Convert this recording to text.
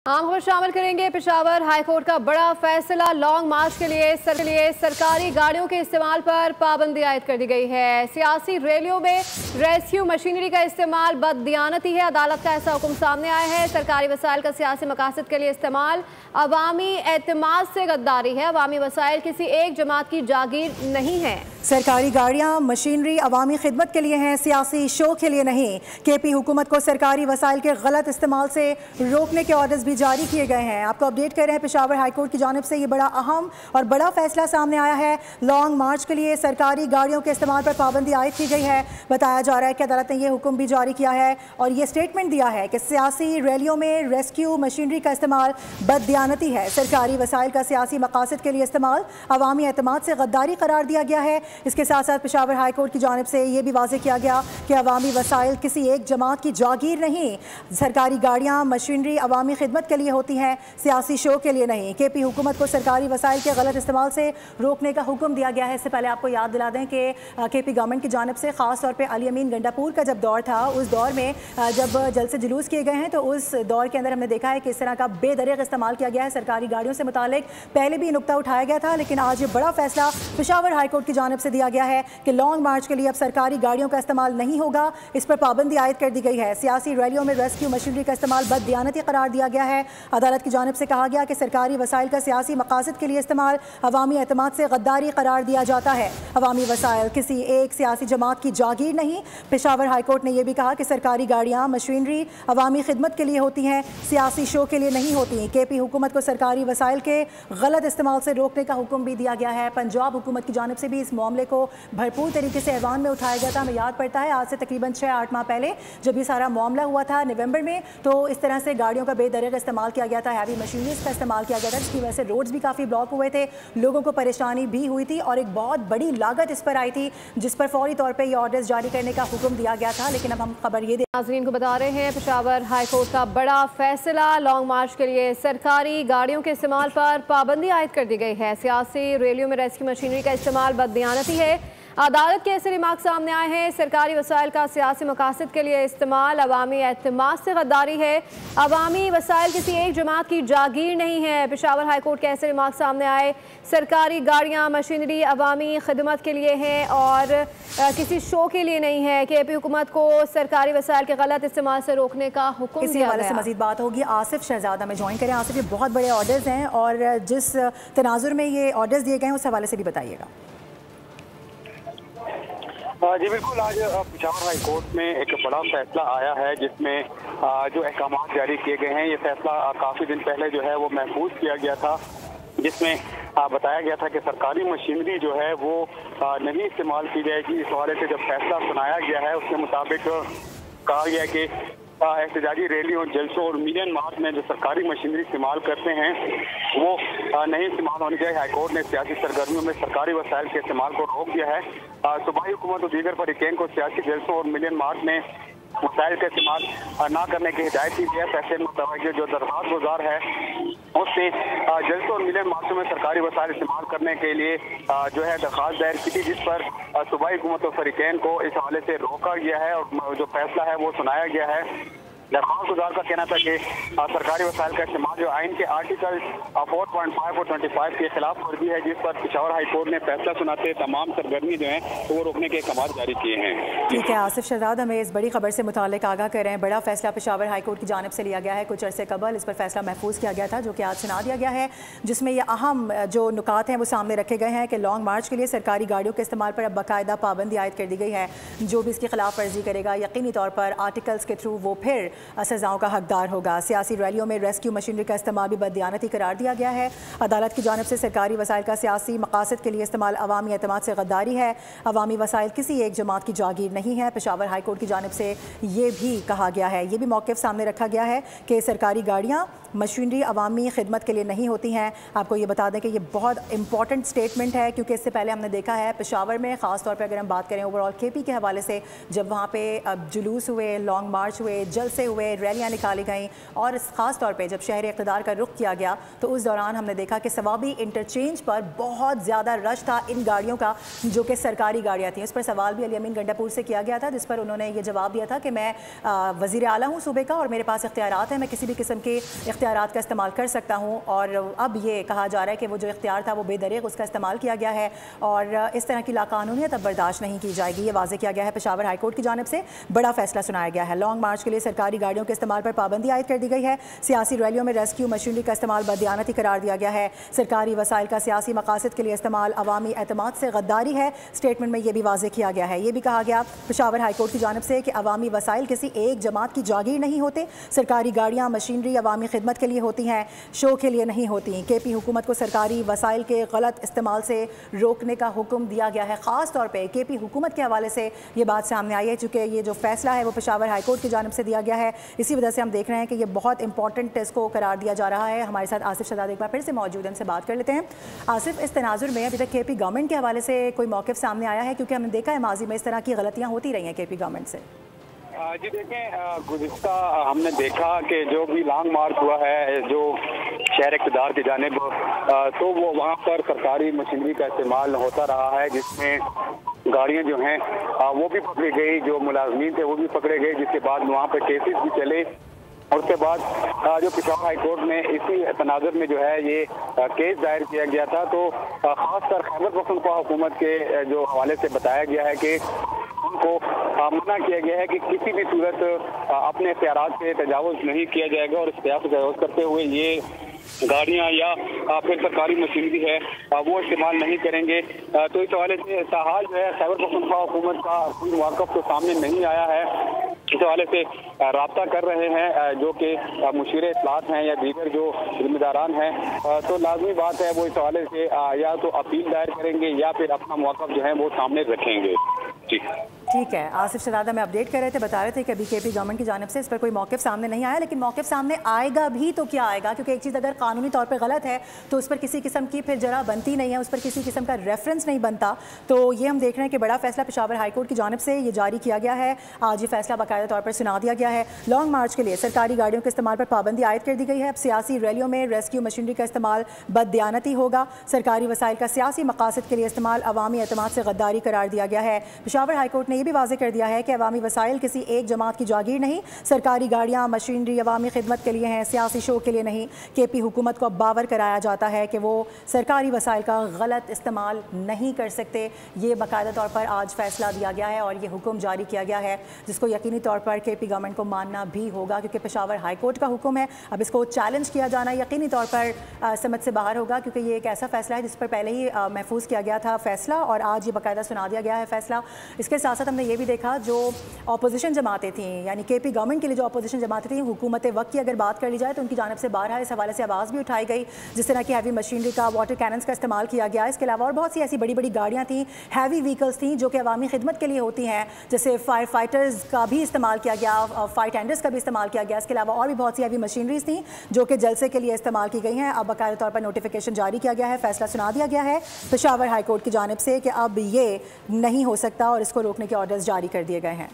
आम खबर शामिल करेंगे। पेशावर हाईकोर्ट का बड़ा फैसला। लॉन्ग मार्च के लिए सरकारी गाड़ियों के इस्तेमाल पर पाबंदी आयद कर दी गई है। सियासी रैलियों में रेस्क्यू मशीनरी का इस्तेमाल बददियानती है। अदालत का ऐसा हुक्म सामने आया है। सरकारी वसाइल का सियासी मकासद के लिए इस्तेमाल अवामी एतमाद से गद्दारी है। अवामी वसाइल किसी एक जमात की जागीर नहीं है। सरकारी गाड़ियां मशीनरी अवामी खिदमत के लिए हैं, सियासी शो के लिए नहीं। केपी हुकूमत को सरकारी वसाइल के गलत इस्तेमाल से रोकने के ऑर्डर्स भी जारी किए गए हैं। आपको अपडेट कर रहे हैं पेशावर हाईकोर्ट की जानिब से ये बड़ा अहम और बड़ा फैसला सामने आया है। लॉन्ग मार्च के लिए सरकारी गाड़ियों के इस्तेमाल पर पाबंदी आयद की गई है। बताया जा रहा है कि अदालत ने यह हुक्म भी जारी किया है और ये स्टेटमेंट दिया है कि सियासी रैलियों में रेस्क्यू मशीनरी का इस्तेमाल बददियानती है। सरकारी वसाइल का सियासी मकासद के लिए इस्तेमाल अवामी एतमाद से गद्दारी करार दिया गया है। इसके साथ साथ पेशावर हाईकोर्ट की जानिब से ये भी वाज़ेह किया गया कि अवामी वसाइल किसी एक जमात की जागीर नहीं। सरकारी गाड़ियाँ मशीनरी अवामी खिदमत के लिए होती हैं, सियासी शो के लिए नहीं। केपी हुकूमत को सरकारी वसाइल के गलत इस्तेमाल से रोकने का हुक्म दिया गया है। इससे पहले आपको याद दिला दें कि केपी गवर्नमेंट की जानिब से ख़ास तौर पर अली अमीन गंडापुर का जब दौर था, उस दौर में जब जलसे जुलूस किए गए हैं तो उस दौर के अंदर हमने देखा है कि इस तरह का बेदरिग इस्तेमाल किया गया है सरकारी गाड़ियों से मुतालिक। पहले भी नुकता उठाया गया था, लेकिन आज ये बड़ा फैसला पेशावर हाईकोर्ट की जानिब से दिया गया है कि लॉन्ग मार्च के लिए अब सरकारी गाड़ियों का इस्तेमाल नहीं होगा। इस पर पाबंदी आयद कर दी गई है। सियासी रैलियों में रेस्क्यू मशीनरी का इस्तेमाल बददियानती करार दिया गया है। अदालत की जानिब से कहा गया कि सरकारी वसाइल का सियासी मकासद के लिए इस्तेमाल अवामी एतमाद से गद्दारी करार दिया जाता है। अवामी वसाइल किसी एक सियासी जमात की जागीर नहीं। पेशावर हाईकोर्ट ने यह भी कहा कि सरकारी गाड़ियाँ मशीनरी अवामी खिदमत के लिए होती हैं, सियासी शो के लिए नहीं होती। केपी हुकूमत को सरकारी वसाइल के गलत इस्तेमाल से रोकने का हुक्म भी दिया गया है। पंजाब हुकूमत की जानिब से भी इस मामले को भरपूर तरीके से ऐवान में उठाया गया था। हमें याद पड़ता है आज से तकरीबन 6-8 माह पहले जब ये सारा मामला हुआ था नवंबर में, तो इस तरह से गाड़ियों का बेदरिग इस्तेमाल किया गया था, हैवी मशीनरीज का इस्तेमाल किया गया था, जिसकी वजह से रोड्स भी काफ़ी ब्लॉक हुए थे, लोगों को परेशानी भी हुई थी और एक बहुत बड़ी लागत इस पर आई थी, जिस पर फौरी तौर पर यह ऑर्डर्स जारी करने का हुक्म दिया गया था। लेकिन अब हम खबर ये नाज़रीन को बता रहे हैं, पेशावर हाईकोर्ट का बड़ा फैसला। लॉन्ग मार्च के लिए सरकारी गाड़ियों के इस्तेमाल पर पाबंदी आयद कर दी गई है। सियासी रैलियों में रेस्क्यू मशीनरी का इस्तेमाल बददियानती है। अदालत के ऐसे रिमार्क सामने आए हैं। सरकारी वसाइल का सियासी मकासद के लिए इस्तेमाल अवामी एतमाद से गद्दारी है। अवामी वसाइल किसी एक जमात की जागीर नहीं है। पेशावर हाईकोर्ट के ऐसे रिमार्क सामने आए। सरकारी गाड़ियाँ मशीनरी अवामी खिदमत के लिए हैं और किसी शो के लिए नहीं है। केपी हुकूमत को सरकारी वसाइल के गलत इस्तेमाल से रोकने का हुक्म इसी हवाले से मजीद बात होगी। आसिफ शहजाद हमें ज्वाइन करें। आसिफ, ये बहुत बड़े ऑर्डर्स हैं और जिस तनाजुर में ये ऑर्डर्स दिए गए हैं उस हवाले से भी बताइएगा। जी बिल्कुल, आज पेशावर हाई कोर्ट में एक बड़ा फैसला आया है जिसमें जो अहकाम जारी किए गए हैं। ये फैसला काफ़ी दिन पहले जो है वो महफूज किया गया था, जिसमें बताया गया था कि सरकारी मशीनरी जो है वो नहीं इस्तेमाल की जाएगी। इस हवाले से जब फैसला सुनाया गया है उसके मुताबिक कहा गया कि एहतजाजी रैलियों, जलसों और मिलियन मार्च में जो सरकारी मशीनरी इस्तेमाल करते हैं वो नहीं इस्तेमाल होनी चाहिए। हाईकोर्ट ने सियासी सरगर्मियों में सरकारी वसाइल के इस्तेमाल को रोक दिया है। सूबाई हुकूमत और दीगर फरीकैन को सियासी जलसों और मिलियन मार्च में वसाइल का इस्तेमाल न करने की हिदायत दी है। फैसले में मुतवज्जो जो दरख्वास्त गुजार है उससे जलसों और मिलियन मार्चों में सरकारी वसाइल इस्तेमाल करने के लिए जो है दरख्वास्त दायर की थी, जिस पर सूबाई हुकूमत और फरीकैन को इस हवाले से रोका गया है और जो फैसला है वो सुनाया गया है। दरख्वास्त गुजार का कहना था कि सरकारी वसाइल का इस्तेमाल जो आइन के आर्टिकल 4.5 और 25 के खिलाफ वर्जी है, जिस पर पेशावर हाई कोर्ट ने फैसला सुनाते तमाम सरगर्मी जो है तो वो रोकने के अहकाम जारी किए हैं। ठीक है, आसिफ शहजाद हमें इस बड़ी खबर से मुताल्लिक आगाह कर रहे हैं। बड़ा फैसला पेशावर हाई कोर्ट की जानिब से लिया गया है। कुछ अरसे कबल इस पर फैसला महफूज किया गया था जो कि आज सुना दिया गया है, जिसमें यह अहम जो नुकात हैं वो सामने रखे गए हैं कि लॉन्ग मार्च के लिए सरकारी गाड़ियों के इस्तेमाल पर अब बाकायदा पाबंदी आयद कर दी गई है। जो भी इसकी खिलाफ वर्जी करेगा यकीनी तौर पर आर्टिकल्स के थ्रू वो फिर सजाओं का हकदार होगा। सियासी रैलियों में रेस्क्यू मशीनरी का इस्तेमाल भी बददियानती करार दिया गया है। अदालत की जानिब से सरकारी वसाइल का सियासी मकासद के लिए इस्तेमाल अवामी एतमाद से गद्दारी है। अवामी वसाइल किसी एक जमात की जागीर नहीं है। पेशावर हाई कोर्ट की जानिब से ये भी कहा गया है, ये भी मौक़िफ़ सामने रखा गया है कि सरकारी गाड़ियाँ मशीनरी अवामी खिदमत के लिए नहीं होती हैं। आपको ये बता दें कि ये बहुत इंपॉर्टेंट स्टेटमेंट है, क्योंकि इससे पहले हमने देखा है पेशावर में ख़ास तौर पर अगर हम बात करें ओवरऑल केपी के हवाले से, जब वहाँ पे जुलूस हुए, लॉन्ग मार्च हुए, जलसे हुए, रैलियाँ निकाली गई और ख़ास तौर पे जब शहर इक़्तिदार का रुख किया गया तो उस दौरान हमने देखा कि सवाबी इंटरचेंज पर बहुत ज़्यादा रश था इन गाड़ियों का जो कि सरकारी गाड़ियाँ थीं। उस पर सवाल भी अली अमीन गंडापुर से किया गया था, जिस पर उन्होंने ये जवाब दिया था कि मैं वज़ीर आला हूँ सूबे का और मेरे पास इख्तियारात हैं, मैं किसी भी किस्म के इख्तियारात का इस्तेमाल कर सकता हूँ। और अब ये कहा जा रहा है कि वो जो इख्तियार था वो बेदरीग उसका इस्तेमाल किया गया है और इस तरह की लाकानूनियत अब बर्दाश्त नहीं की जाएगी। ये वाज़ेह किया गया है पेशावर हाई कोर्ट की जानिब से। बड़ा फैसला सुनाया गया है। लॉन्ग मार्च के लिए सरकारी गाड़ियों के इस्तेमाल पर पाबंदी आयद कर दी गई है। सियासी रैलियों में रेस्क्यू मशीनरी का इस्तेमाल बददियानती करार दिया गया है। सरकारी वसाइल का सियासी मकासद के लिए इस्तेमाल अवामी एतमाद से गद्दारी है। स्टेटमेंट में यह भी वाज़ेह किया गया है। ये भी कहा गया पेशावर हाई कोर्ट की जानिब से कि अवामी वसाइल किसी एक जमात की जागीर नहीं होते। सरकारी गाड़ियाँ मशीनरी अवामी खिदमत के लिए होती हैं, शो के लिए नहीं होती। केपी हुकूमत को सरकारी वसाइल के गलत इस्तेमाल से रोकने का हुक्म दिया गया है। ख़ास तौर पे केपी हुकूमत के हवाले से ये बात सामने आई है, चूँकि ये जो फैसला है वो पेशावर हाई कोर्ट की जानिब से दिया गया है। इसी वजह से हम देख रहे हैं कि ये बहुत इंपॉर्टेंट इसको करार दिया जा रहा है। हमारे साथ आसिफ शहजाद एक बार फिर से मौजूद हैं, उनसे बात कर लेते हैं। आसिफ, इस तनाजुर में अभी तक केपी गवर्नमेंट के हवाले से कोई मौक़िफ़ सामने आया है? क्योंकि हमने देखा है माजी में इस तरह की गलतियाँ होती रही हैं केपी गवर्नमेंट से। जी देखें, गुज़िश्ता हमने देखा कि जो भी लॉन्ग मार्च हुआ है जो शहर इक़्तिदार की जानिब, तो वो वहाँ पर सरकारी मशीनरी का इस्तेमाल होता रहा है, जिसमें गाड़ियाँ जो हैं वो भी पकड़ी गई, जो मुलाजमीन थे वो भी पकड़े गए, जिसके बाद वहाँ पर केसेस भी चले। और उसके बाद जो पेशावर हाई कोर्ट में इसी तनाजुर में जो है ये केस दायर किया गया था। तो खासकर खैबर पख्तूनख्वा हुकूमत के जो हवाले से बताया गया है कि उनको मना किया गया है कि किसी भी सूरत अपने इख्तियारात से तजावुज़ नहीं किया जाएगा और इख्तियार से तजावुज़ करते हुए ये गाड़ियाँ या फिर सरकारी मशीनरी है वो इस्तेमाल नहीं करेंगे। तो इस हवाले से ताहाल जो है खैबर पख्तूनख्वा हुकूमत का कोई मौक़िफ़ तो सामने नहीं आया है। इस हवाले से राब्ता कर रहे हैं जो कि मुशीर इत्तलात हैं या दीगर जो जिम्मेदारान हैं, तो लाजमी बात है वो इस हवाले से या तो अपील दायर करेंगे या फिर अपना मौक़िफ़ जो है वो सामने रखेंगे। ठीक है, आसिफ शहजादा में अपडेट कर रहे थे, बता रहे थे कि अभी केपी गवर्नमेंट की जानिब से इस पर कोई मौक़िफ़ सामने नहीं आया, लेकिन मौक़िफ़ सामने आएगा भी तो क्या आएगा? क्योंकि एक चीज़ अगर कानूनी तौर पर गलत है तो उस पर किसी किस्म की फिर जरा बनती नहीं है, उस पर किसी किस्म का रेफरेंस नहीं बनता। तो ये हम देख रहे हैं कि बड़ा फैसला पेशावर हाई कोर्ट की जानिब से ये जारी किया गया है। आज ये फैसला बाकायदा तौर पर सुना दिया गया है। लॉन्ग मार्च के लिए सरकारी गाड़ियों के इस्तेमाल पर पाबंदी आयद कर दी गई है। अब सियासी रैलियों में रेस्क्यू मशीनरी का इस्तेमाल बददियानती होगा। सरकारी वसाइल का सियासी मकासद के लिए इस्तेमाल अवामी एतमाद से गद्दारी करार दिया गया है। पेशावर हाई कोर्ट ने यह भी वाज़ेह कर दिया है कि अवामी वसाइल किसी एक जमात की जागीर नहीं। सरकारी गाड़ियाँ मशीनरी अवामी खिदमत के लिए हैं, सियासी शो के लिए नहीं। केपी हुकूमत को अब बावर कराया जाता है कि वो सरकारी वसाइल का गलत इस्तेमाल नहीं कर सकते। ये बाकायदा तौर पर आज फैसला दिया गया है और ये हुक्म जारी किया गया है, जिसको यकीनी तौर पर केपी गवर्नमेंट को मानना भी होगा, क्योंकि पेशावर हाई कोर्ट का हुक्म है। अब इसको चैलेंज किया जाना यकीनी तौर पर समझ से बाहर होगा, क्योंकि ये एक ऐसा फैसला है जिस पर पहले ही महफूज किया गया था फैसला और आज ये बाकायदा सुना दिया गया है फैसला। इसके साथ साथ हमने ये भी देखा जो अपोजिशन जमातें थी, यानी केपी गवर्नमेंट के लिए जो अपोजिशन जमातें थी, हुकूमत वक्त की अगर बात कर ली जाए तो उनकी जानिब से बारहा इस हवाले से आवाज़ भी उठाई गई, जिस तरह की हैवी मशीनरी का, वाटर कैनन्स का इस्तेमाल किया गया। इसके अलावा और बहुत सी ऐसी बड़ी बड़ी गाड़ियाँ थी, हैवी व्हीकल्स थी जो कि अवामी खिदमत के लिए होती हैं, जैसे फायर फाइटर्स का भी इस्तेमाल किया गया, फायर टेंडर्स का भी इस्तेमाल किया गया। इसके अलावा और भी बहुत सी हैवी मशीनरीज थी जो कि जलसे के लिए इस्तेमाल की गई हैं। अब बाकायदा तौर पर नोटिफिकेशन जारी किया गया है, फैसला सुना दिया गया है पेशावर हाई कोर्ट की जानिब से कि अब ये नहीं हो सकता और इसको रोकने के ऑर्डर्स जारी कर दिए गए हैं।